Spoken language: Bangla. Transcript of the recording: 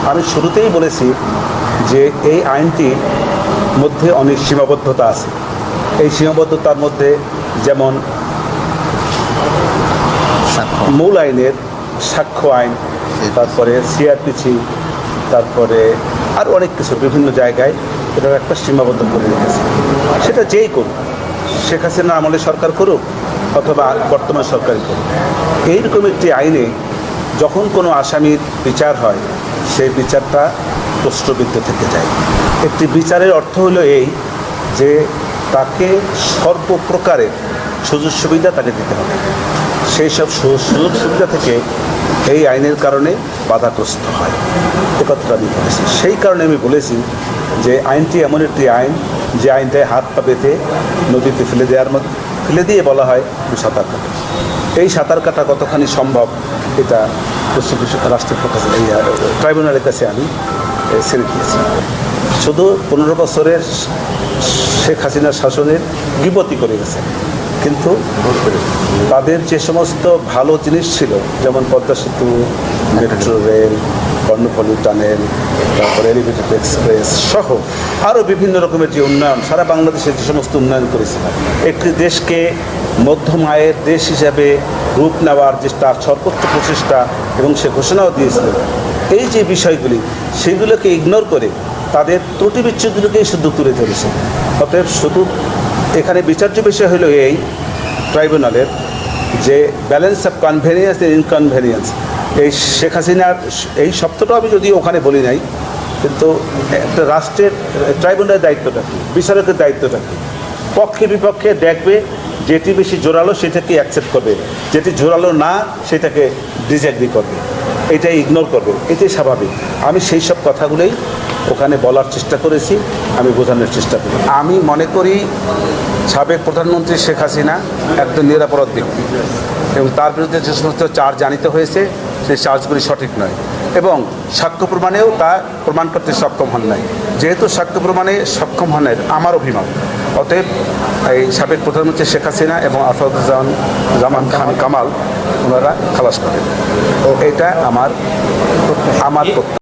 আমি শুরুতেই বলেছি যে এই আইনটির মধ্যে অনেক সীমাবদ্ধতা আছে। এই সীমাবদ্ধতার মধ্যে যেমন মূল আইনের সাক্ষ্য আইন, তারপরে সিআরপিসি, তারপরে আর অনেক কিছু বিভিন্ন জায়গায় এটার একটা সীমাবদ্ধ করে রেখেছে। সেটা যেই করুক, শেখ হাসিনা আমলে সরকার করুক অথবা বর্তমান সরকারই করুক, এইরকম একটি আইনে যখন কোনো আসামির বিচার হয় সেই বিচারটা প্রশ্নবিদ্ধ থেকে যায়। একটি বিচারের অর্থ হলো এই যে তাকে সর্বপ্রকারের সুযোগ সুবিধা তাকে দিতে হবে। সেই সব সুযোগ সুবিধা থেকে এই আইনের কারণে বাধাগ্রস্ত হয়, এ কথাটা আমি বলেছি। সেই কারণে আমি বলেছি যে আইনটি এমন একটি আইন যে আইনটায় হাত পা বেঁধে নদীতে ফেলে দিয়ে বলা হয় সাঁতার কাটা। এই সাঁতার কাটা কতখানি সম্ভব এটা রাষ্ট্রের এই ট্রাইব্যুনালের কাছে আমি ছেড়ে দিয়েছি। শুধু 15 বছরের শেখ হাসিনার শাসনের গীবতি করে গেছে, কিন্তু তাদের যে সমস্ত ভালো জিনিস ছিল, যেমন পদ্মা সেতু, মেট্রো রেল, কর্ণফুলী টানেল, তারপরে এলিভেটেড এক্সপ্রেস সহ আরও বিভিন্ন রকমের যে উন্নয়ন, সারা বাংলাদেশে যে সমস্ত উন্নয়ন করেছিল, একটি দেশকে মধ্যম আয়ের দেশ হিসাবে রূপ নেওয়ার যে তার সর্বোচ্চ প্রচেষ্টা এবং সে ঘোষণাও দিয়েছিল, এই যে বিষয়গুলি সেগুলোকে ইগনোর করে তাদের ত্রুটি বিচ্ছুগুলোকেই শুধু তুলে ধরেছে। অতএব শুধু এখানে বিচার্য বিষয় হলো এই ট্রাইব্যুনালের যে balance of convenience and inconvenience. এই শেখ হাসিনার এই শব্দটাও আমি যদিও ওখানে বলি নাই, কিন্তু একটা রাষ্ট্রের ট্রাইব্যুনালের দায়িত্বটা কী, বিচারকের দায়িত্বটা কী, পক্ষে বিপক্ষে দেখবে, যেটি বেশি জোরালো সেটাকে অ্যাকসেপ্ট করবে, যেটি জোরালো না সেটাকে ডিসএগ্রি করবে, এটাই ইগনোর করবে, এটাই স্বাভাবিক। আমি সেই সব কথাগুলোই ওখানে বলার চেষ্টা করেছি, আমি বোঝানোর চেষ্টা করি। আমি মনে করি সাবেক প্রধানমন্ত্রী শেখ হাসিনা একজন নিরাপরাধ ব্যক্তি এবং তার বিরুদ্ধে যে সমস্ত চার্জ আনিত হয়েছে সেই চার্জগুলি সঠিক নয় এবং সাক্ষ্য প্রমাণেও তা প্রমাণ করতে সক্ষম হন নাই। যেহেতু সাক্ষ্য প্রমাণে সক্ষম হনের আমার অভিমত, অতএব এই সাবেক প্রধানমন্ত্রী শেখ হাসিনা এবং আসাদুজ্জামান খান কামাল ওনারা খালাস করেন। এটা আমার